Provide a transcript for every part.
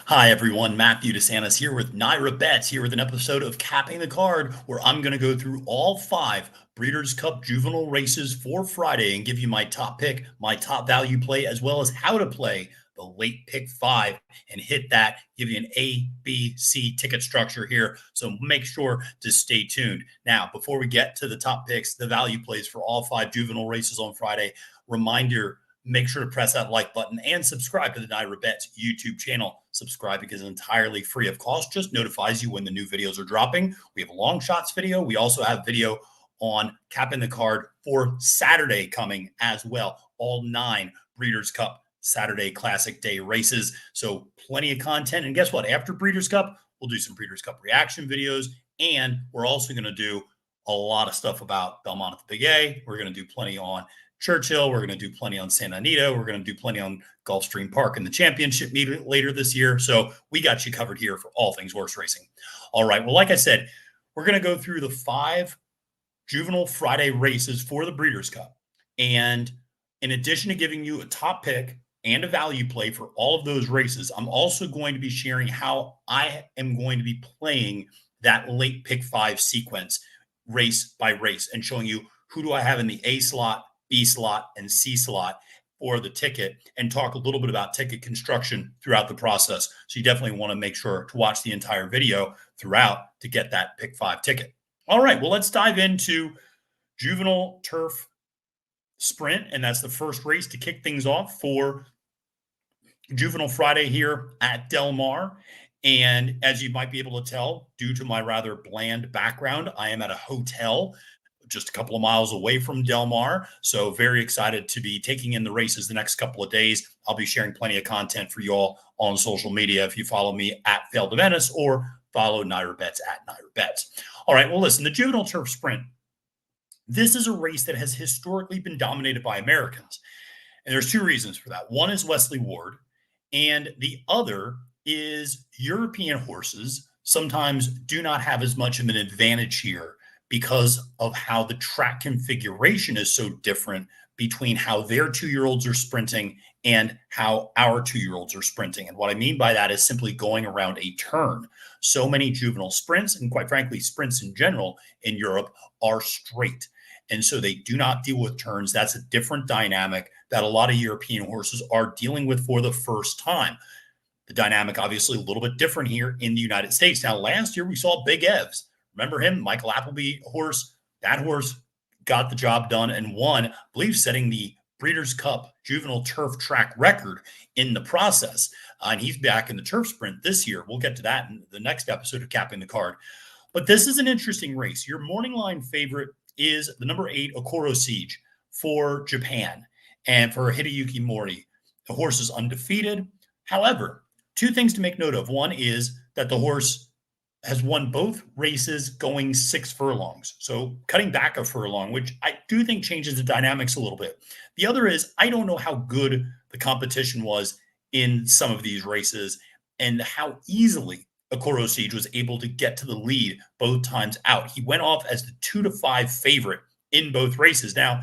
Hi, everyone. Matthew DeSantis here with NYRA Bets, here with an episode of Capping the Card, where I'm going to go through all 5 Breeders' Cup Juvenile races for Friday and give you my top pick, my top value play, as well as how to play the late pick 5 and hit that, give you an A, B, C ticket structure here. So make sure to stay tuned. Now, before we get to the top picks, the value plays for all 5 juvenile races on Friday, reminder, make sure to press that like button and subscribe to the NYRA Bets YouTube channel. Subscribe because it's entirely free of cost, just notifies you when the new videos are dropping. We have a long shots video. We also have video on capping the card for Saturday coming as well. All 9 Breeders' Cup Saturday Classic Day races. So plenty of content. And guess what? After Breeders' Cup, we'll do some Breeders' Cup reaction videos. And we're also going to do a lot of stuff about Belmont at the Big A. We're going to do plenty on Churchill. We're going to do plenty on Santa Anita. We're going to do plenty on Gulfstream Park in the championship meet later this year. So we got you covered here for all things horse racing. All right. Well, like I said, we're going to go through the 5 Juvenile Friday races for the Breeders' Cup. And in addition to giving you a top pick and a value play for all of those races, I'm also going to be sharing how I am going to be playing that late pick 5 sequence race by race and showing you who do I have in the A slot, B slot, and C slot for the ticket, and talk a little bit about ticket construction throughout the process. So you definitely want to make sure to watch the entire video throughout to get that pick 5 ticket. All right, well, let's dive into Juvenile Turf Sprint, and that's the first race to kick things off for Juvenile Friday here at Del Mar. And as you might be able to tell, due to my rather bland background, I am at a hotel just a couple of miles away from Del Mar. So very excited to be taking in the races the next couple of days. I'll be sharing plenty of content for you all on social media if you follow me at Failed to Venice or follow NYRA Bets at NYRA Bets. All right, well, listen, the Juvenile Turf Sprint, this is a race that has historically been dominated by Americans. And there's 2 reasons for that. One is Wesley Ward, and the other is European horses sometimes do not have as much of an advantage here because of how the track configuration is so different between how their 2-year-olds are sprinting and how our 2-year-olds are sprinting. And what I mean by that is simply going around a turn. So many juvenile sprints, and quite frankly, sprints in general in Europe, are straight. And so they do not deal with turns. That's a different dynamic that a lot of European horses are dealing with for the first time. The dynamic, obviously, a little bit different here in the United States. Now, last year we saw Big Evs. Remember him, Michael Appleby horse? That horse got the job done and won, I believe, setting the Breeders' Cup Juvenile Turf track record in the process. And he's back in the turf sprint this year. We'll get to that in the next episode of Capping the Card. But this is an interesting race. Your morning line favorite is the number 8 Ecoro Seig for Japan and for Hideyuki Mori. The horse is undefeated. However, 2 things to make note of. One is that the horse has won both races going 6 furlongs. So cutting back a furlong, which I do think changes the dynamics a little bit. The other is I don't know how good the competition was in some of these races and how easily Ecoro Seig was able to get to the lead both times out. He went off as the 2-5 favorite in both races. Now,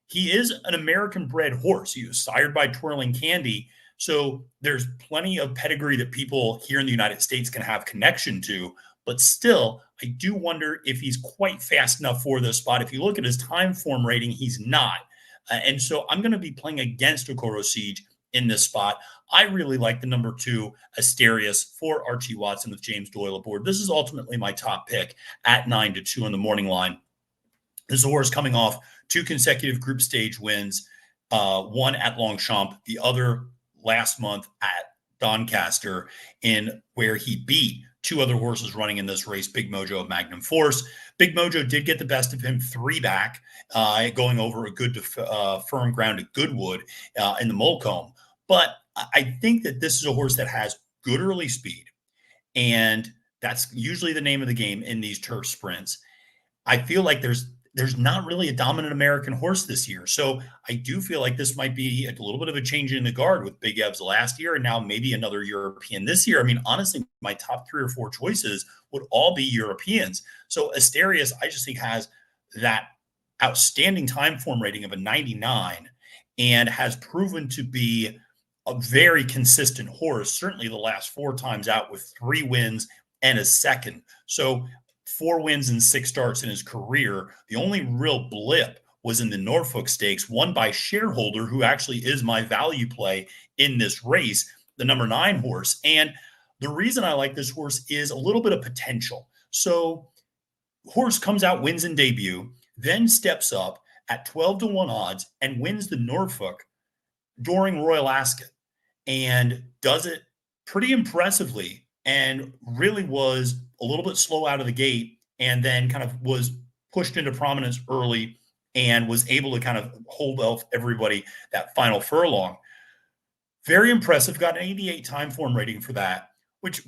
he is an American-bred horse. He was sired by Twirling Candy. So there's plenty of pedigree that people here in the United States can have connection to. But still, I do wonder if he's quite fast enough for this spot. If you look at his time form rating, he's not. And so I'm going to be playing against Ecoro Seig in this spot. I really like the number 2, Asterius, for Archie Watson with James Doyle aboard. This is ultimately my top pick at 9-2 on the morning line. This horse coming off 2 consecutive group stage wins, one at Longchamp, the other last month at Doncaster, in where he beat 2 other horses running in this race, Big Mojo of Magnum Force. Big Mojo did get the best of him 3 back, going over a good firm ground at Goodwood in the Molcomb. But I think that this is a horse that has good early speed, and that's usually the name of the game in these turf sprints. I feel like there's not really a dominant American horse this year. So I do feel like this might be a little bit of a change in the guard with Big Evs last year and now maybe another European this year. I mean, honestly, my top 3 or 4 choices would all be Europeans. So Asterius, I just think, has that outstanding time form rating of a 99 and has proven to be a very consistent horse, certainly the last 4 times out with 3 wins and a second. So 4 wins and 6 starts in his career. The only real blip was in the Norfolk Stakes, won by Shareholder, who actually is my value play in this race, the number 9 horse. And the reason I like this horse is a little bit of potential. So horse comes out, wins in debut, then steps up at 12-1 odds and wins the Norfolk during Royal Ascot and does it pretty impressively and really was a little bit slow out of the gate and then kind of was pushed into prominence early and was able to kind of hold off everybody that final furlong. Very impressive. Got an 88 time form rating for that, which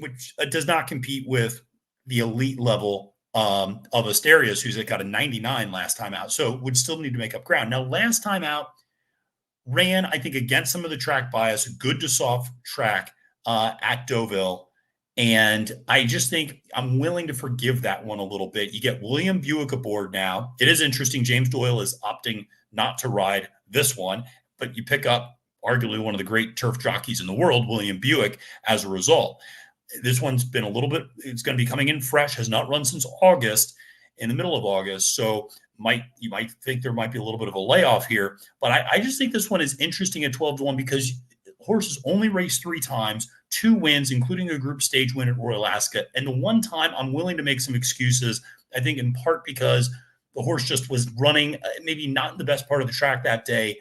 does not compete with the elite level of Asterios, who's got a 99 last time out. So would still need to make up ground. Now, last time out, ran, I think, against some of the track bias, good to soft track at Deauville. And I just think I'm willing to forgive that one a little bit. You get William Buick aboard now. It is interesting. James Doyle is opting not to ride this one, but you pick up arguably one of the great turf jockeys in the world, William Buick, as a result. This one's been a little bit, it's going to be coming in fresh, has not run since August, in the middle of August. So you might think there might be a little bit of a layoff here, but I just think this one is interesting at 12-1 because horses only raced 3 times, 2 wins, including a group stage win at Royal Ascot. And the one time I'm willing to make some excuses, I think in part because the horse just was running maybe not in the best part of the track that day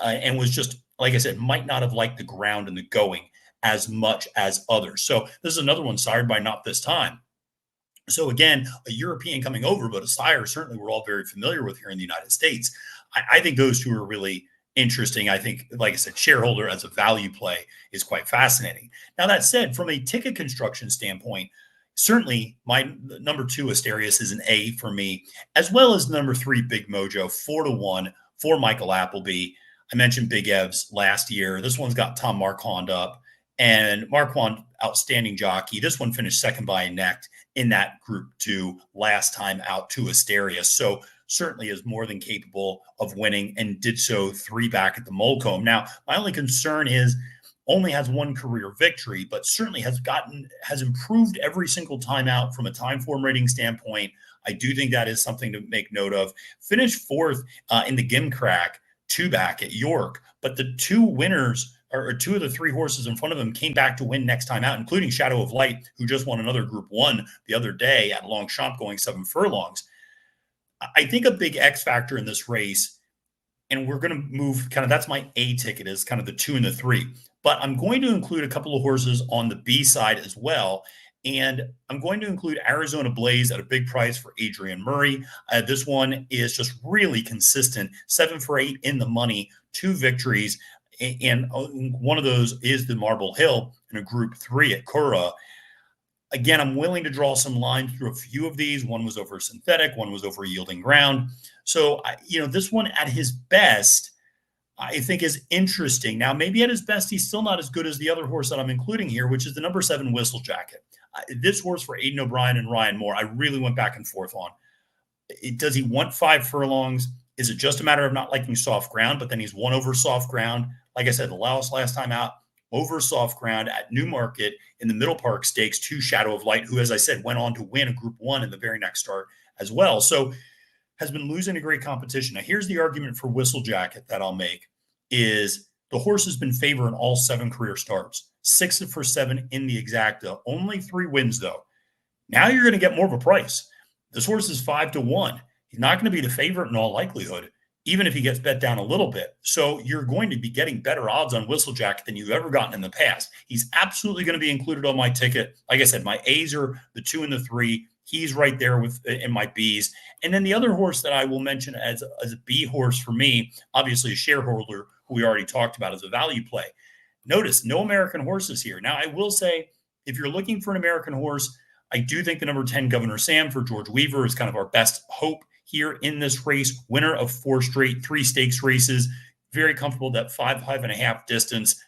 and was just, like I said, might not have liked the ground and the going as much as others. So this is another one sired by Not This Time. So again, a European coming over, but a sire certainly we're all very familiar with here in the United States. I think those two are really interesting. I think, like I said, Shareholder as a value play is quite fascinating. Now, that said, from a ticket construction standpoint, certainly my number 2 Asterios is an A for me, as well as number 3 Big Mojo, 4-1 for Michael Appleby. I mentioned Big Evs last year. This one's got Tom Marquand up, and Marquand, outstanding jockey. This one finished second by a neck in that Group 2 last time out to Asterios. So certainly is more than capable of winning and did so 3 back at the Molcombe. Now, my only concern is only has 1 career victory, but certainly has improved every single time out from a time form rating standpoint. I do think that is something to make note of. Finished 4th in the Gimcrack 2 back at York, but the 2 winners or 2 of the 3 horses in front of him came back to win next time out, including Shadow of Light, who just won another Group 1 the other day at Longshot going 7 furlongs. I think a big X factor in this race, and we're going to move kind of, that's my A ticket, is kind of the 2 and the 3. But I'm going to include a couple of horses on the B side as well. And I'm going to include Arizona Blaze at a big price for Adrian Murray. This one is just really consistent, 7 for 8 in the money, 2 victories. And one of those is the Marble Hill in a Group 3 at Cura. Again, I'm willing to draw some lines through a few of these. One was over synthetic, one was over yielding ground. So, this one at his best, I think is interesting. Now, maybe at his best, he's still not as good as the other horse that I'm including here, which is the number 7 Whistle Jacket. This horse for Aidan O'Brien and Ryan Moore, I really went back and forth on. Does he want 5 furlongs? Is it just a matter of not liking soft ground, but then he's won over soft ground? Like I said, the last time out, over soft ground at Newmarket in the Middle Park Stakes to Shadow of Light, who, as I said, went on to win a Group 1 in the very next start as well. So has been losing to great competition. Now, here's the argument for Whistle Jacket that I'll make is the horse has been favored in all 7 career starts, 6 for 7 in the exacta, only 3 wins though. Now you're going to get more of a price. This horse is 5-1. He's not going to be the favorite in all likelihood, even if he gets bet down a little bit. So you're going to be getting better odds on Whistle Jacket than you've ever gotten in the past. He's absolutely going to be included on my ticket. Like I said, my A's are the 2 and the 3. He's right there in my B's. And then the other horse that I will mention as a B horse for me, obviously a Shareholder, who we already talked about as a value play. Notice no American horses here. Now, I will say, if you're looking for an American horse, I do think the number 10 Governor Sam for George Weaver is kind of our best hope here in this race. Winner of 4 straight 3 stakes races, very comfortable that 5.5 distance.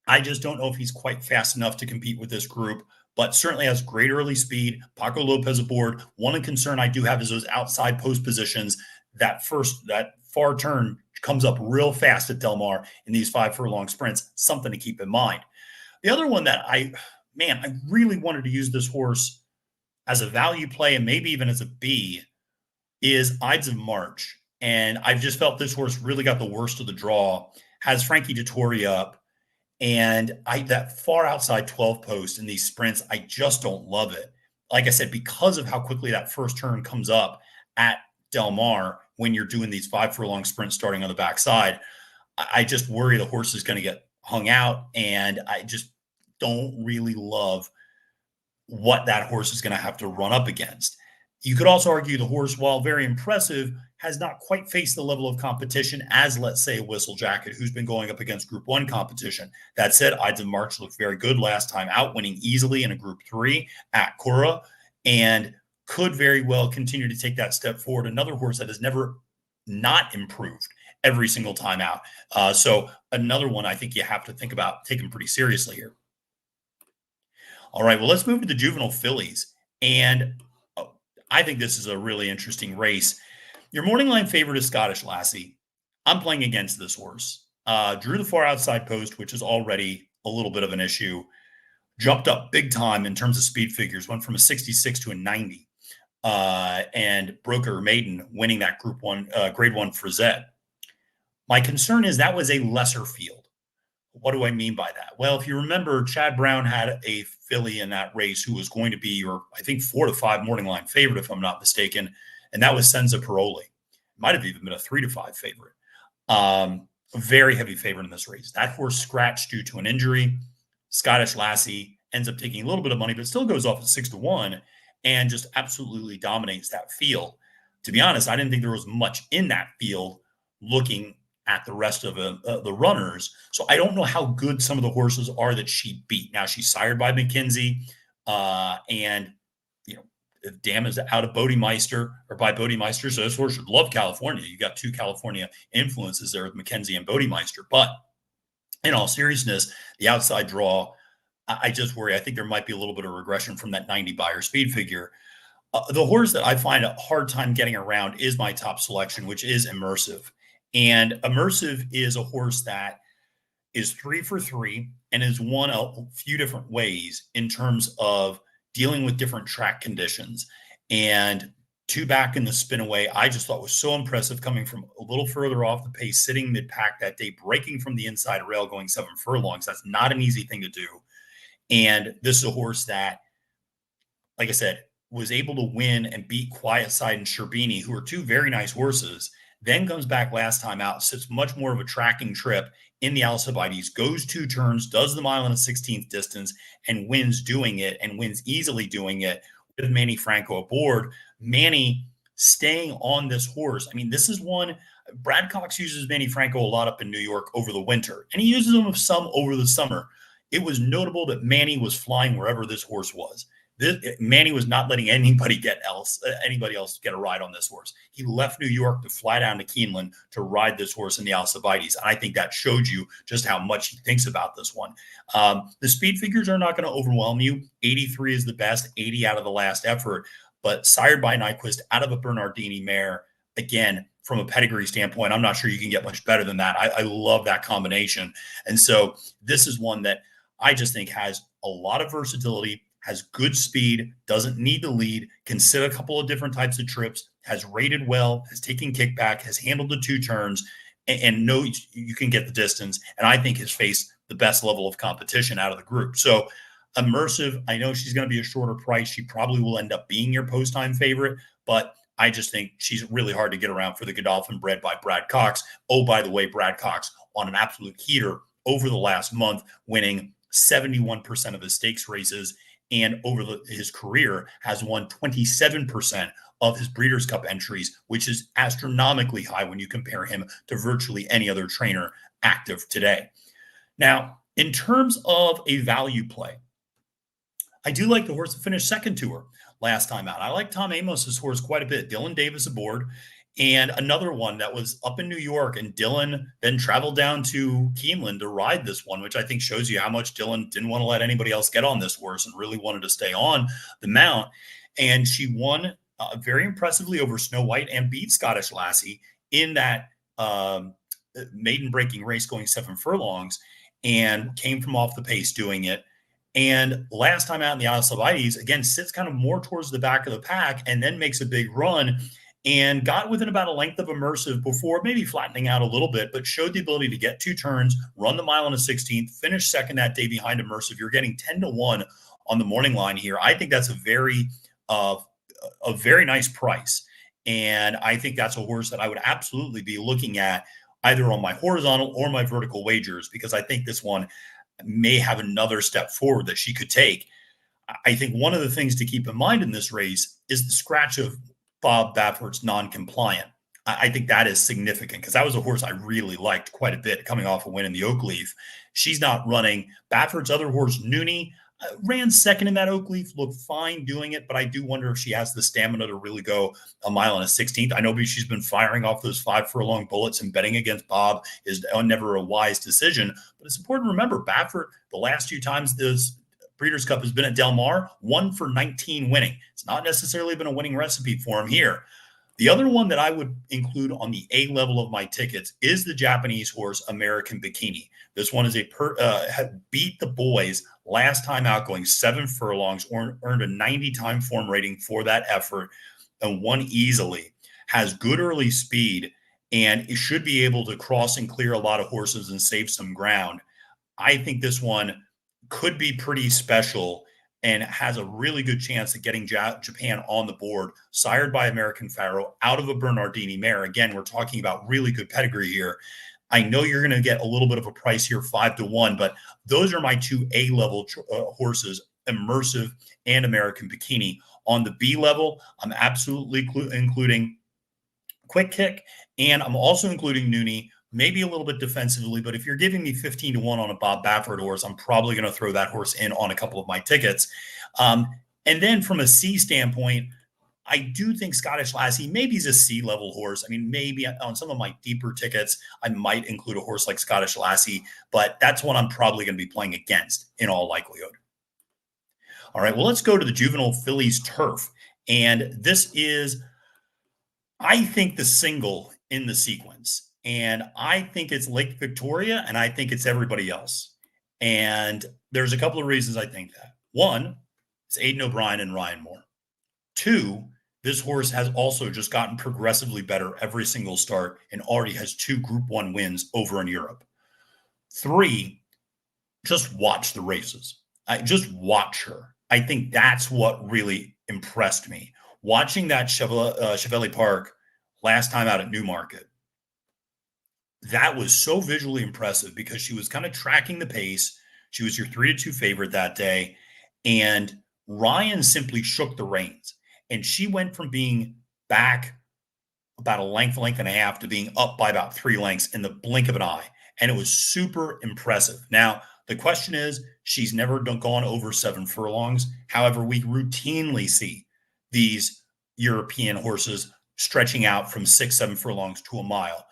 I just don't know if he's quite fast enough to compete with this group, but certainly has great early speed. Paco Lopez aboard. One concern I do have is those outside post positions. That far turn comes up real fast at Del Mar in these 5 furlong sprints. Something to keep in mind. The other one that I really wanted to use this horse as a value play and maybe even as a B is Ides of March. And I've just felt this horse really got the worst of the draw, has Frankie Dettori up. And that far outside 12 post in these sprints, I just don't love it. Like I said, because of how quickly that first turn comes up at Del Mar when you're doing these 5 furlong sprints starting on the backside, I just worry the horse is going to get hung out. And I just don't really love what that horse is going to have to run up against. You could also argue the horse, while very impressive, has not quite faced the level of competition as, let's say, Whistle Jacket, who's been going up against Group 1 competition. That said, Ides of March looked very good last time out, winning easily in a Group 3 at Cora, and could very well continue to take that step forward. Another horse that has never not improved every single time out. So another one I think you have to think about taking pretty seriously here. All right, well, let's move to the Juvenile Fillies. And I think this is a really interesting race. Your morning line favorite is Scottish Lassie. I'm playing against this horse. Drew the far outside post, which is already a little bit of an issue. Jumped up big time in terms of speed figures, went from a 66 to a 90. And broke her maiden, winning that Group 1, Grade 1 Frizette. My concern is that was a lesser field. What do I mean by that? Well, if you remember, Chad Brown had a filly in that race who was going to be your, I think, 4 to 5 morning line favorite, if I'm not mistaken, and that was Senza Paroli. Might have even been a 3 to 5 favorite. A very heavy favorite in this race. That horse scratched due to an injury. Scottish Lassie ends up taking a little bit of money, but still goes off at 6 to 1 and just absolutely dominates that field. To be honest, I didn't think there was much in that field looking at the rest of the runners. So I don't know how good some of the horses are that she beat. Now, she's sired by McKinsey, and, you know, the dam is out of Bodemeister or by Bodemeister. So this horse should love California. You got 2 California influences there with McKenzie and Bodemeister. But in all seriousness, the outside draw, I just worry. I think there might be a little bit of regression from that 90 buyer speed figure. The horse that I find a hard time getting around is my top selection, which is Immersive. And Immersive is a horse that is 3 for 3 and has won a few different ways in terms of dealing with different track conditions. And 2 back in the spin away, I just thought was so impressive, coming from a little further off the pace, sitting mid-pack that day, breaking from the inside rail, going 7 furlongs. That's not an easy thing to do. And this is a horse that, like I said, was able to win and beat Quiet Side and Sherbini, who are 2 very nice horses. Then comes back last time out, sits much more of a tracking trip in the Alcibiades, goes 2 turns, does the mile and a 16th distance, and wins doing it, and wins easily doing it with Manny Franco aboard. Manny staying on this horse. I mean, this is one, Brad Cox uses Manny Franco a lot up in New York over the winter, and he uses him some over the summer. It was notable that Manny was flying wherever this horse was. Manny was not letting anybody else get a ride on this horse. He left New York to fly down to Keeneland to ride this horse in the Alcibiades. And I think that showed you just how much he thinks about this one. The speed figures are not going to overwhelm you. 83 is the best, 80 out of the last effort. But sired by Nyquist out of a Bernardini mare, again, from a pedigree standpoint, I'm not sure you can get much better than that. I love that combination. And so this is one that I just think has a lot of versatility, has good speed, doesn't need to lead, can sit a couple of different types of trips, has rated well, has taken kickback, has handled the 2 turns, and knows you can get the distance. And I think has faced the best level of competition out of the group. So Immersive, I know she's going to be a shorter price. She probably will end up being your post-time favorite, but I just think she's really hard to get around for the Godolphin bred by Brad Cox. Oh, by the way, Brad Cox on an absolute heater over the last month, winning 71% of his stakes races, and over his career has won 27% of his Breeders' Cup entries, which is astronomically high when you compare him to virtually any other trainer active today. Now, in terms of a value play, I do like the horse that finished second to her last time out. I like Tom Amos's horse quite a bit. Dylan Davis aboard. And another one that was up in New York, and Dylan then traveled down to Keeneland to ride this one, which I think shows you how much Dylan didn't want to let anybody else get on this horse and really wanted to stay on the mount. And she won very impressively over Snow White and beat Scottish Lassie in that maiden breaking race going 7 furlongs and came from off the pace doing it. And last time out in the Isle of Salvides, again, sits kind of more towards the back of the pack and then makes a big run and got within about a length of Immersive before maybe flattening out a little bit, but showed the ability to get 2 turns, run the mile in a 16th, finish second that day behind Immersive. You're getting 10-1 on the morning line here. I think that's a very nice price. And I think that's a horse that I would absolutely be looking at either on my horizontal or my vertical wagers, because I think this one may have another step forward that she could take. I think one of the things to keep in mind in this race is the scratch of Bob Baffert's non-compliant. I think that is significant because that was a horse I really liked quite a bit coming off a win in the Oakleaf. She's not running. Baffert's other horse, Nooney, ran second in that Oakleaf, looked fine doing it, but I do wonder if she has the stamina to really go a mile and a 16th. I know she's been firing off those 5 furlong bullets, and betting against Bob is never a wise decision. But it's important to remember, Baffert, the last 2 times this Breeders' Cup has been at Del Mar, 1 for 19 winning. It's not necessarily been a winning recipe for him here. The other one that I would include on the A level of my tickets is the Japanese horse American Bikini. This one is beat the boys last time out going 7 furlongs, earned a 90 time form rating for that effort, and won easily. Has good early speed, and it should be able to cross and clear a lot of horses and save some ground. I think this one could be pretty special and has a really good chance of getting Japan on the board, sired by American Pharaoh, out of a Bernardini mare. Again, we're talking about really good pedigree here. I know you're going to get a little bit of a price here, 5-1, but those are my 2 A-level horses, Immersive and American Bikini. On the B level, I'm absolutely including Quick Kick, and I'm also including Nooney, maybe a little bit defensively, but if you're giving me 15-1 on a Bob Baffert horse, I'm probably going to throw that horse in on a couple of my tickets. And then from a C standpoint, I do think Scottish Lassie maybe is a C-level horse. I mean, maybe on some of my deeper tickets, I might include a horse like Scottish Lassie, but that's one I'm probably going to be playing against in all likelihood. All right, well, let's go to the Juvenile Fillies Turf. And this is, I think, the single in the sequence. And I think it's Lake Victoria, and I think it's everybody else. And there's a couple of reasons I think that. One, it's Aidan O'Brien and Ryan Moore. 2, this horse has also just gotten progressively better every single start and already has 2 Group 1 wins over in Europe. 3, just watch the races. Just watch her. I think that's what really impressed me. Watching that Chevalier Park last time out at Newmarket, that was so visually impressive because she was kind of tracking the pace. She was your 3-2 favorite that day. And Ryan simply shook the reins. And she went from being back about a length and a half to being up by about 3 lengths in the blink of an eye. And it was super impressive. Now, the question is, she's never gone over 7 furlongs. However, we routinely see these European horses stretching out from 6-7 furlongs to a mile.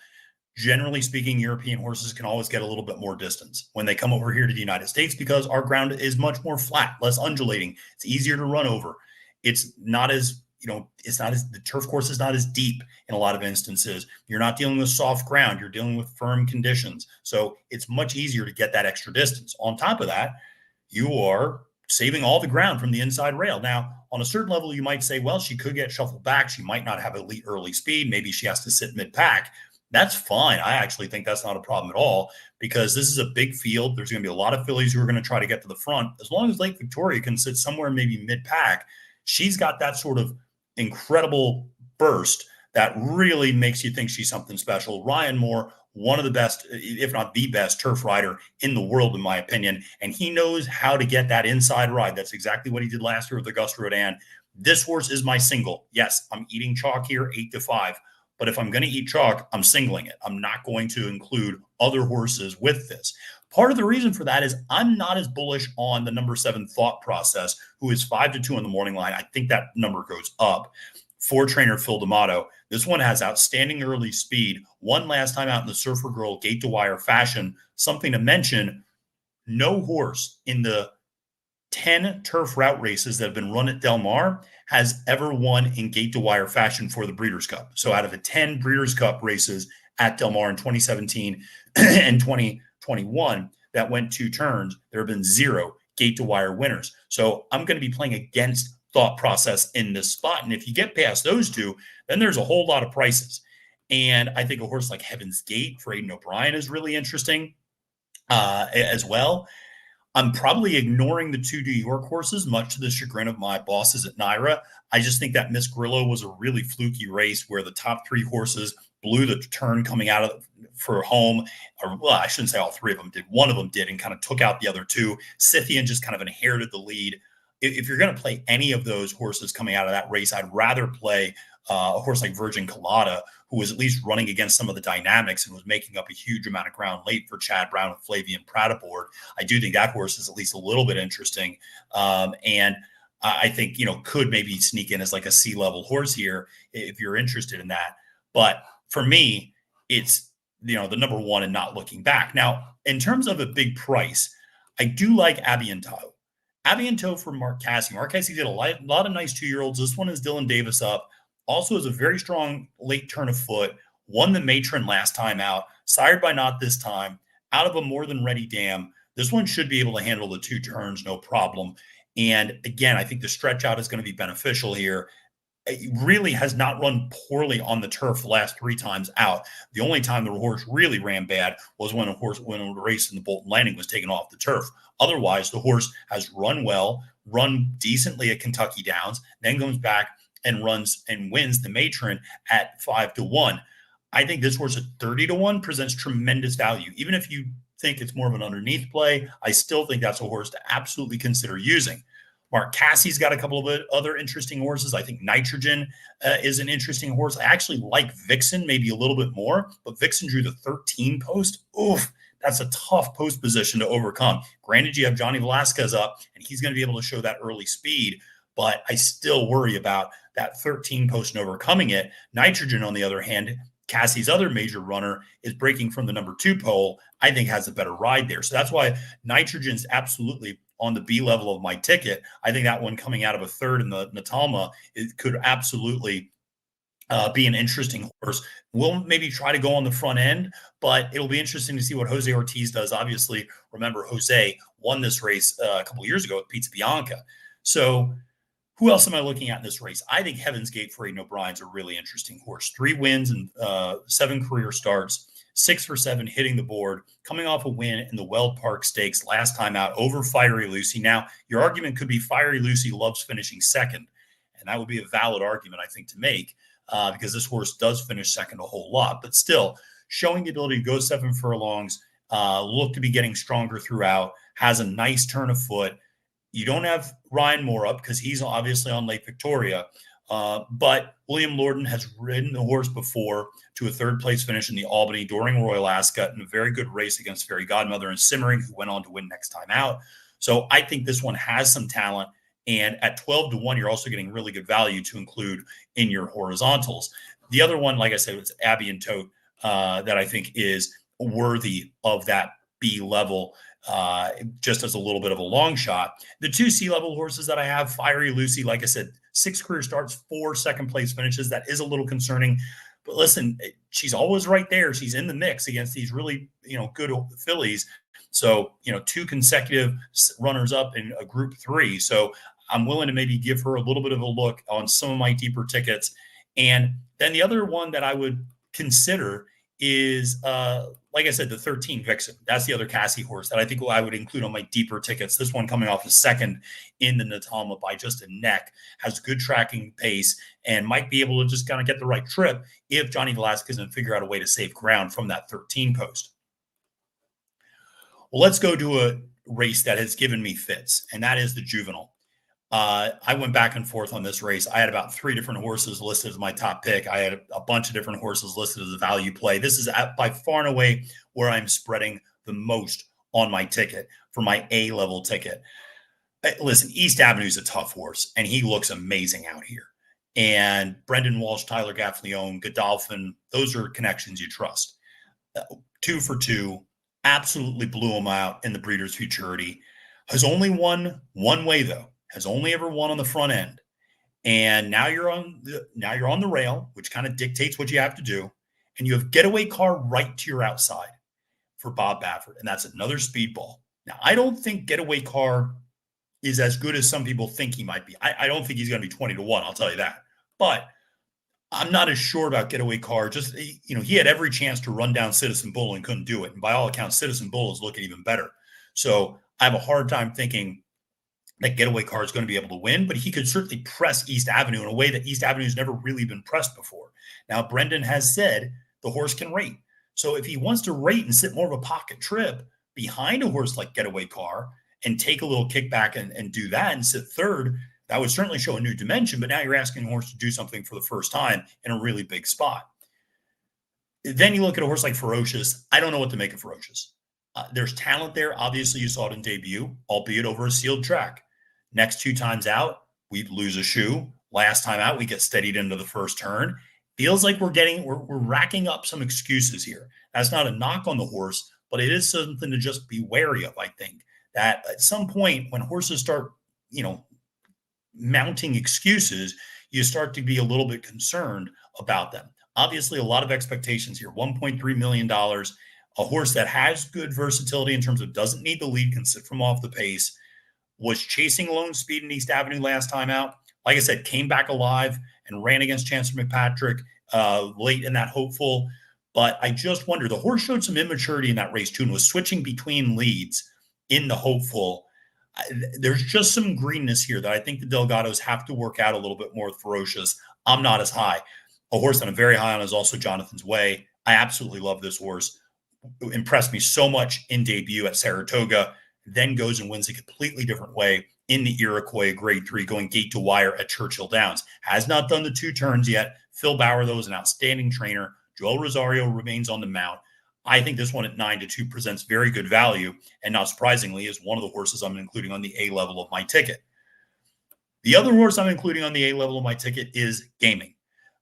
Generally speaking, European horses can always get a little bit more distance when they come over here to the United States because our ground is much more flat, less undulating. It's easier to run over. It's not as, the turf course is not as deep in a lot of instances. You're not dealing with soft ground. You're dealing with firm conditions. So it's much easier to get that extra distance. On top of that, you are saving all the ground from the inside rail. Now, on a certain level, you might say, well, she could get shuffled back. She might not have elite early speed. Maybe she has to sit mid-pack. That's fine. I actually think that's not a problem at all because this is a big field. There's going to be a lot of fillies who are going to try to get to the front. As long as Lake Victoria can sit somewhere maybe mid-pack, she's got that sort of incredible burst that really makes you think she's something special. Ryan Moore, one of the best, if not the best, turf rider in the world, in my opinion, and he knows how to get that inside ride. That's exactly what he did last year with Augusta Rodin. This horse is my single. Yes, I'm eating chalk here, 8-5. But if I'm going to eat chalk, I'm singling it. I'm not going to include other horses with this. Part of the reason for that is I'm not as bullish on the number 7 Thought Process, who is 5-2 on the morning line. I think that number goes up for trainer Phil D'Amato. This one has outstanding early speed. Won last time out in the Surfer Girl gate to wire fashion. Something to mention, no horse in the 10 turf route races that have been run at Del Mar has ever won in gate to wire fashion for the Breeders' Cup. So out of the 10 Breeders' Cup races at Del Mar in 2017 and 2021 that went 2 turns. There have been 0 gate to wire winners. So I'm going to be playing against thought process in this spot. And if you get past those 2, then there's a whole lot of prices. And I think a horse like Heaven's Gate for Aidan O'Brien is really interesting as well. I'm probably ignoring the 2 New York horses, much to the chagrin of my bosses at NYRA. I just think that Miss Grillo was a really fluky race where the top 3 horses blew the turn coming out of for home. Or, well, I shouldn't say all 3 of them did. One of them did and kind of took out the other 2. Scythian just kind of inherited the lead. If you're going to play any of those horses coming out of that race, I'd rather play a horse like Virgin Colada, who was at least running against some of the dynamics and was making up a huge amount of ground late for Chad Brown and Flavian Pratt aboard. I do think that horse is at least a little bit interesting. And I think, could maybe sneak in as like a C-level horse here if you're interested in that. But for me, it's, the number 1 and not looking back. Now, in terms of a big price, I do like Abiento. Abiento for Mark Casse. Mark Casse did a lot of nice 2-year-olds. This one is Dylan Davis up. Also is a very strong late turn of foot. Won the matron last time out. Sired by Not This Time. Out of a more than ready dam. This one should be able to handle the 2 turns, no problem. And again, I think the stretch out is going to be beneficial here. It really has not run poorly on the turf the last 3 times out. The only time the horse really ran bad was when a race in the Bolton Landing was taken off the turf. Otherwise, the horse has run well, run decently at Kentucky Downs, then comes back and runs and wins the matron at 5-1. I think this horse at 30-1 presents tremendous value. Even if you think it's more of an underneath play, I still think that's a horse to absolutely consider using. Mark Casse's got a couple of other interesting horses. I think Nitrogen is an interesting horse. I actually like Vixen maybe a little bit more, but Vixen drew the 13 post. Oof, that's a tough post position to overcome. Granted, you have Johnny Velasquez up, and he's going to be able to show that early speed, but I still worry about that 13 post and overcoming it. Nitrogen, on the other hand, Cassie's other major runner, is breaking from the number 2 pole. I think has a better ride there. So that's why Nitrogen's absolutely on the B level of my ticket. I think that one coming out of a 3rd in the Natalma, it could absolutely be an interesting horse. We'll maybe try to go on the front end, but it'll be interesting to see what Jose Ortiz does. Obviously, remember, Jose won this race a couple of years ago with Pizza Bianca. So who else am I looking at in this race? I think Heaven's Gate for Aidan O'Brien's a really interesting horse. 3 wins and 7 career starts, 6 for 7 hitting the board, coming off a win in the Weld Park Stakes last time out over Fiery Lucy. Now, your argument could be Fiery Lucy loves finishing second, and that would be a valid argument, I think, to make because this horse does finish second a whole lot. But still, showing the ability to go 7 furlongs, look to be getting stronger throughout, has a nice turn of foot. You don't have Ryan Moore up because he's obviously on Lake Victoria. But William Lorden has ridden the horse before to a 3rd place finish in the Albany during Royal Ascot in a very good race against Fairy Godmother and Simmering, who went on to win next time out. So I think this one has some talent. And at 12-1, you're also getting really good value to include in your horizontals. The other one, like I said, was Abby and Tote that I think is worthy of that B level. Just as a little bit of a long shot. The 2 C-level horses that I have, Fiery Lucy, like I said, 6 career starts, 4 second place finishes. That is a little concerning. But listen, she's always right there. She's in the mix against these really, good fillies. So, 2 consecutive runners up in a group 3. So I'm willing to maybe give her a little bit of a look on some of my deeper tickets. And then the other one that I would consider is, like I said, the 13 Vixen. That's the other Cassie horse that I think I would include on my deeper tickets. This one coming off the 2nd in the Natalma by just a neck, has good tracking pace, and might be able to just kind of get the right trip if Johnny Velasquez can figure out a way to save ground from that 13 post. Well, let's go to a race that has given me fits, and that is the Juvenile. I went back and forth on this race. I had about 3 different horses listed as my top pick. I had a bunch of different horses listed as a value play. This is by far and away where I'm spreading the most on my ticket for my A-level ticket. Listen, East Avenue is a tough horse, and he looks amazing out here. And Brendan Walsh, Tyler Gaffleone, Godolphin, those are connections you trust. 2 for 2, absolutely blew him out in the Breeders' Futurity. Has only won one way, though. Has only ever won on the front end. And now you're on the rail, which kind of dictates what you have to do. and you have Getaway Car right to your outside for Bob Baffert, and that's another speedball. Now, I don't think Getaway Car is as good as some people think he might be. I don't think he's going to be 20-1, I'll tell you that. But I'm not as sure about Getaway Car. Just, he had every chance to run down Citizen Bull and couldn't do it. And by all accounts, Citizen Bull is looking even better. So I have a hard time thinking that Getaway Car is going to be able to win, but he could certainly press East Avenue in a way that East Avenue has never really been pressed before. Now, Brendan has said the horse can rate. So if he wants to rate and sit more of a pocket trip behind a horse like Getaway Car and take a little kickback and do that and sit third, that would certainly show a new dimension. But now you're asking a horse to do something for the first time in a really big spot. Then you look at a horse like Ferocious. I don't know what to make of Ferocious. There's talent there. Obviously, you saw it in debut, albeit over a sealed track. Next 2 times out, we lose a shoe. Last time out, we get steadied into the first turn. Feels like we're racking up some excuses here. That's not a knock on the horse, but it is something to just be wary of, I think. That at some point when horses start, mounting excuses, you start to be a little bit concerned about them. Obviously, a lot of expectations here. $1.3 million, a horse that has good versatility in terms of doesn't need the lead, can sit from off the pace, was chasing lone speed in East Avenue last time out. Like I said, came back alive and ran against Chancellor McPatrick late in that hopeful. But I just wonder, the horse showed some immaturity in that race too and was switching between leads in the hopeful. There's just some greenness here that I think the Delgados have to work out a little bit more with Ferocious. I'm not as high. A horse that I'm very high on is also Jonathan's Way. I absolutely love this horse. It impressed me so much in debut at Saratoga, then goes and wins a completely different way in the Iroquois Grade 3, going gate to wire at Churchill Downs. Has not done the 2 turns yet. Phil Bauer, though, is an outstanding trainer. Joel Rosario remains on the mount. I think this one at 9-2 presents very good value, and not surprisingly is one of the horses I'm including on the A level of my ticket. The other horse I'm including on the A level of my ticket is Gaming.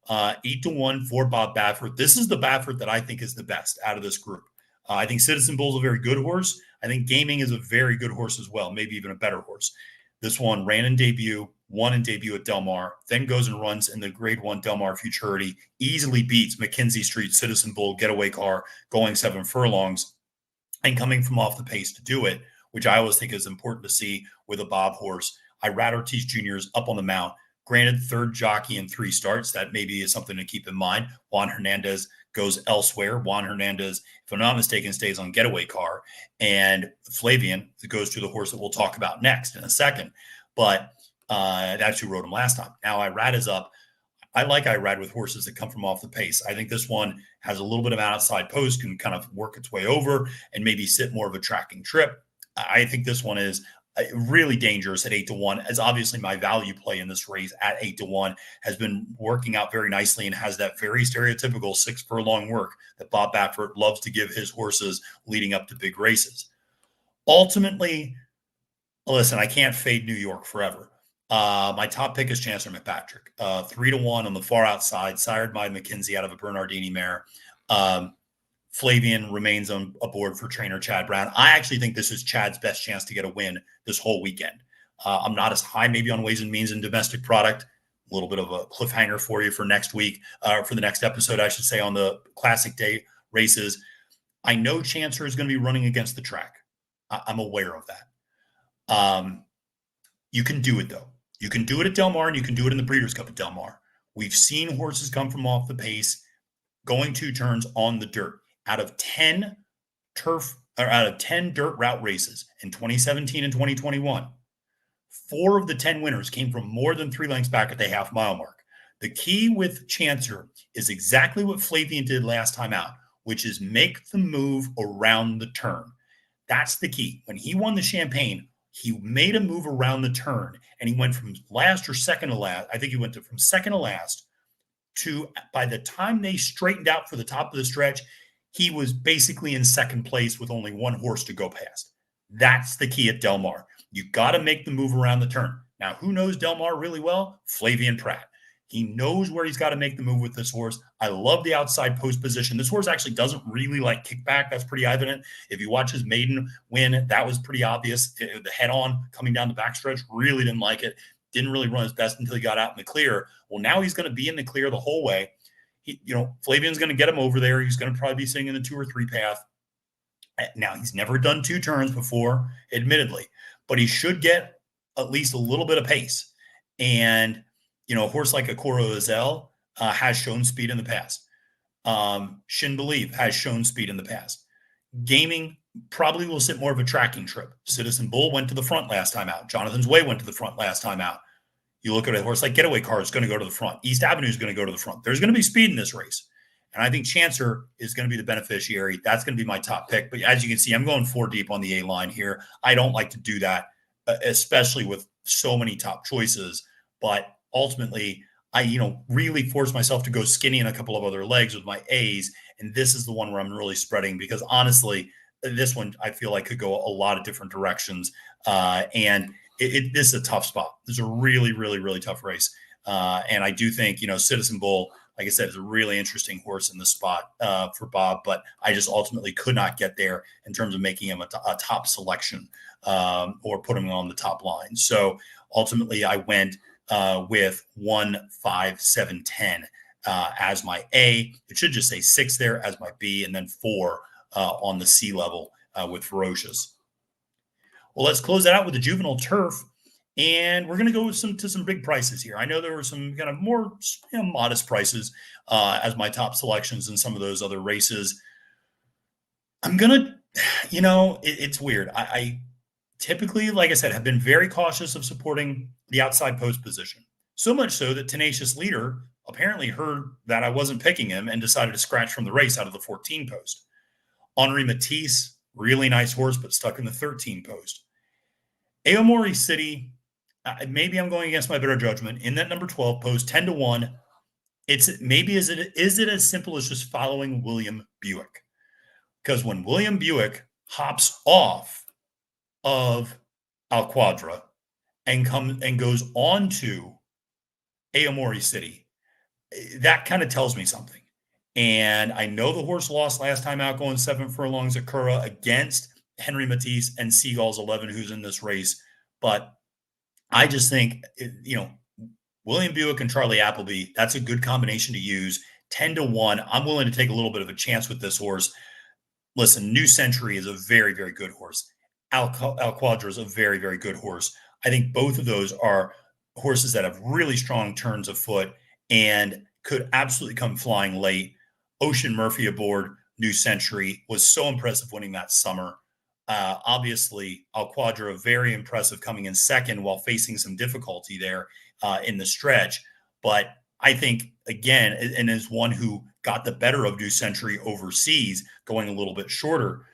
8-1 for Bob Baffert. This is the Baffert that I think is the best out of this group. I think Citizen Bull is a very good horse. I think Gaming is a very good horse as well, maybe even a better horse. This one ran in debut, won in debut at Del Mar, then goes and runs in the Grade 1 Del Mar Futurity, easily beats McKenzie Street, Citizen Bull, Getaway Car, going 7 furlongs, and coming from off the pace to do it, which I always think is important to see with a Bob horse. Irad Ortiz Jr. is up on the mount. Granted, 3rd jockey in 3 starts. That maybe is something to keep in mind. Juan Hernandez goes elsewhere. Juan Hernandez, if I'm not mistaken, stays on Getaway Car. And Flavian goes to the horse that we'll talk about next in a second. But that's who rode him last time. Now Irad is up. I like Irad with horses that come from off the pace. I think this one has a little bit of an outside post, can kind of work its way over and maybe sit more of a tracking trip. I think this one is really dangerous at 8-1, as obviously my value play in this race at 8-1 has been working out very nicely and has that very stereotypical 6 furlong work that Bob Baffert loves to give his horses leading up to big races. Ultimately, listen, I can't fade New York forever. My top pick is Chancellor McPatrick, 3-1 on the far outside, sired by McKenzie out of a Bernardini mare. Flavian remains on aboard for trainer Chad Brown. I actually think this is Chad's best chance to get a win this whole weekend. I'm not as high maybe on Ways and Means and domestic product. A little bit of a cliffhanger for you for next week, for the next episode, I should say, on the Classic Day races. I know Chancellor is going to be running against the track. I'm aware of that. You can do it, though. You can do it at Del Mar, and you can do it in the Breeders' Cup at Del Mar. We've seen horses come from off the pace, going 2 turns on the dirt. Out of 10 dirt route races in 2017 and 2021, 4 of the 10 winners came from more than 3 lengths back at the half-mile mark. The key with Chancellor is exactly what Flavian did last time out, which is make the move around the turn. That's the key. When he won the Champagne, he made a move around the turn, and he went from last or second to last. I think he went from second to last to, by the time they straightened out for the top of the stretch, he was basically in second place with only 1 horse to go past. That's the key at Del Mar. You got to make the move around the turn. Now, who knows Del Mar really well? Flavian Pratt. He knows where he's got to make the move with this horse. I love the outside post position. This horse actually doesn't really like kickback. That's pretty evident. If you watch his maiden win, that was pretty obvious. The head-on coming down the backstretch, really didn't like it. Didn't really run his best until he got out in the clear. Well, now he's going to be in the clear the whole way. Flavian's going to get him over there. He's going to probably be sitting in the 2 or 3 path. Now, he's never done 2 turns before, admittedly, but he should get at least a little bit of pace. And, a horse like Ecoro Seig has shown speed in the past. Shin Believe has shown speed in the past. Gaming probably will sit more of a tracking trip. Citizen Bull went to the front last time out. Jonathan's Way went to the front last time out. You look at a horse like Getaway Car is going to go to the front. East Avenue is going to go to the front. There's going to be speed in this race. And I think Chancer is going to be the beneficiary. That's going to be my top pick. But as you can see, I'm going 4 deep on the A line here. I don't like to do that, especially with so many top choices. But ultimately, I really force myself to go skinny in a couple of other legs with my A's. And this is the one where I'm really spreading because honestly, this one I feel like could go a lot of different directions. And this is a tough spot. This is a really, really, really tough race. And I do think, Citizen Bull, like I said, is a really interesting horse in the spot for Bob, but I just ultimately could not get there in terms of making him a top selection or putting him on the top line. So ultimately I went with 1, 5, 7, 10 as my A. It should just say 6 there as my B, and then 4 on the C level with Ferocious. Well, let's close that out with the Juvenile Turf, and we're going to go with some big prices here. I know there were some kind of more modest prices as my top selections in some of those other races. I'm going to, it's weird. I typically, like I said, have been very cautious of supporting the outside post position. So much so that Tenacious Leader apparently heard that I wasn't picking him and decided to scratch from the race out of the 14 post. Henri Matisse, really nice horse, but stuck in the 13 post. Aomori City, maybe I'm going against my better judgment in that number 12 post, 10-1. Is it as simple as just following William Buick? Because when William Buick hops off of Al Quadra and goes on to Aomori City, that kind of tells me something. And I know the horse lost last time out going 7 furlongs at Curra against Henry Matisse and Seagull's 11, who's in this race. But I just think, William Buick and Charlie Appleby, that's a good combination to use. 10-1. I'm willing to take a little bit of a chance with this horse. Listen, New Century is a very, very good horse. Al Quadra is a very, very good horse. I think both of those are horses that have really strong turns of foot and could absolutely come flying late. Ocean Murphy aboard New Century was so impressive winning that summer. Obviously, Al Quadra, very impressive coming in second while facing some difficulty there in the stretch. But I think, again, and as one who got the better of New Century overseas, going a little bit shorter.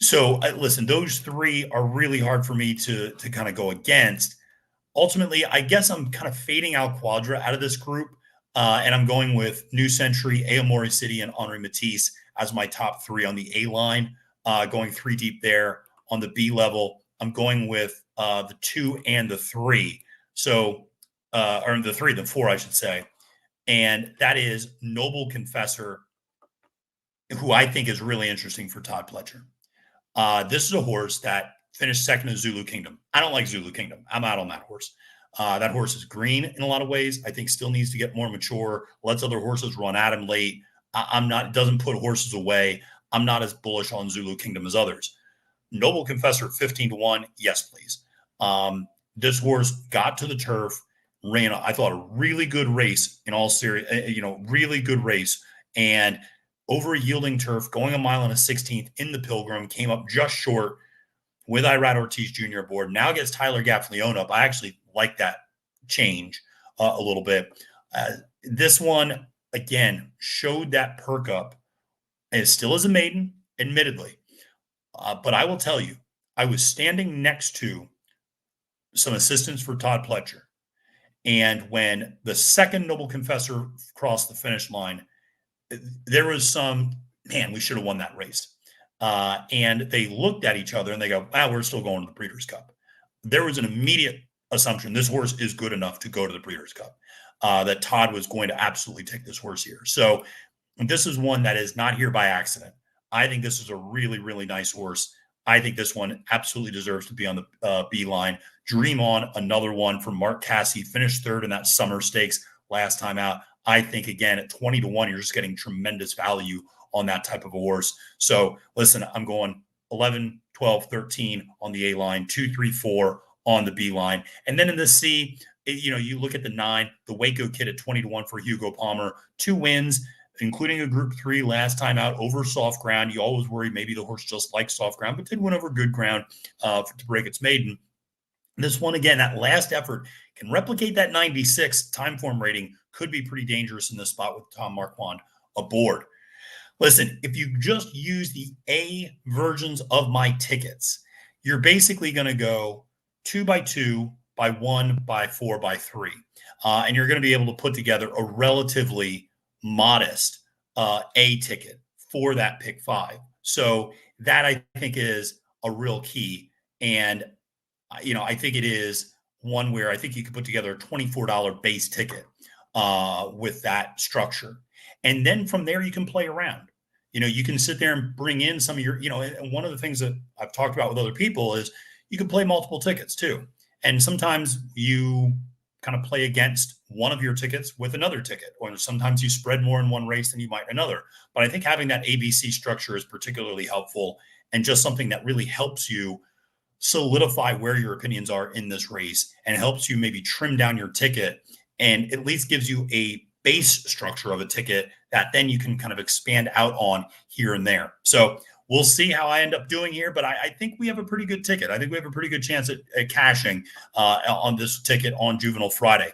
So, listen, those 3 are really hard for me to kind of go against. Ultimately, I guess I'm kind of fading Al Quadra out of this group, and I'm going with New Century, Aomori City, and Henri Matisse as my top 3 on the A line, going 3 deep there. On the B level, I'm going with the 2 and the 3. So, or the 4, I should say. And that is Noble Confessor, who I think is really interesting for Todd Pletcher. This is a horse that finished second in Zulu Kingdom. I don't like Zulu Kingdom. I'm out on that horse. That horse is green in a lot of ways. I think still needs to get more mature, lets other horses run at him late. Doesn't put horses away. I'm not as bullish on Zulu Kingdom as others. Noble Confessor, 15-1. Yes, please. This horse got to the turf, ran, I thought, a really good race in all series, really good race. And over a yielding turf, going a mile and a 16th in the Pilgrim, came up just short with Irad Ortiz Jr. aboard. Now gets Tyler Gaffleone up. I actually like that change a little bit. This one, again, showed that perk up. And it still is a maiden, admittedly. But I will tell you, I was standing next to some assistants for Todd Pletcher. And when the second Noble Confessor crossed the finish line, there was we should have won that race. And they looked at each other and they go, we're still going to the Breeders' Cup. There was an immediate assumption this horse is good enough to go to the Breeders' Cup, that Todd was going to absolutely take this horse here. So this is one that is not here by accident. I think this is a really, really nice horse. I think this one absolutely deserves to be on the B line. Dream On, another one from Mark Casse, finished third in that summer stakes last time out. I think, again, at 20 to 1, you're just getting tremendous value on that type of a horse. So listen, I'm going 11, 12, 13 on the A line, 2, 3, 4 on the B line. And then in the C, you look at the 9, the Waco kid at 20 to 1 for Hugo Palmer, 2 wins, including a Group 3 last time out over soft ground. You always worry maybe the horse just likes soft ground, but did win over good ground to break its maiden. This one, again, that last effort can replicate that 96 time form rating, could be pretty dangerous in this spot with Tom Marquand aboard. Listen, if you just use the A versions of my tickets, you're basically going to go 2 by 2 by 1 by 4 by 3. And you're going to be able to put together a relatively modest A ticket for that pick 5. So that, I think, is a real key. And, I think it is one where I think you could put together a $24 base ticket with that structure. And then from there, you can play around. You can sit there and bring in some of your, and one of the things that I've talked about with other people is you can play multiple tickets too. And sometimes you kind of play against one of your tickets with another ticket, or sometimes you spread more in one race than you might in another. But I think having that ABC structure is particularly helpful, and just something that really helps you solidify where your opinions are in this race and helps you maybe trim down your ticket, and at least gives you a base structure of a ticket that then you can kind of expand out on here and there. So we'll see how I end up doing here, but I think we have a pretty good ticket. I think we have a pretty good chance at cashing on this ticket on Juvenile Friday.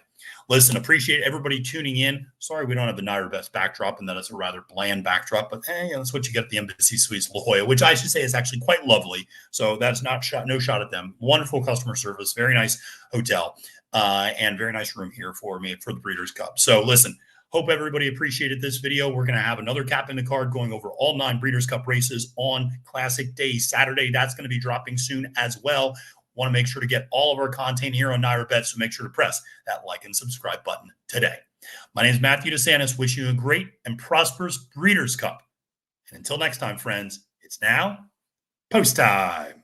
Listen, appreciate everybody tuning in. Sorry we don't have the NYRA Bets backdrop, and that it's a rather bland backdrop, but that's what you get at the Embassy Suites La Jolla, which I should say is actually quite lovely. So that's no shot at them. Wonderful customer service, very nice hotel, and very nice room here for me for the Breeders' Cup. So listen, hope everybody appreciated this video. We're going to have another cap in the card going over all 9 Breeders' Cup races on Classic Day Saturday. That's going to be dropping soon as well. Want to make sure to get all of our content here on NYRA Bets, so make sure to press that like and subscribe button today. My name is Matthew DeSantis, wishing you a great and prosperous Breeders' Cup. And until next time, friends, it's now post time.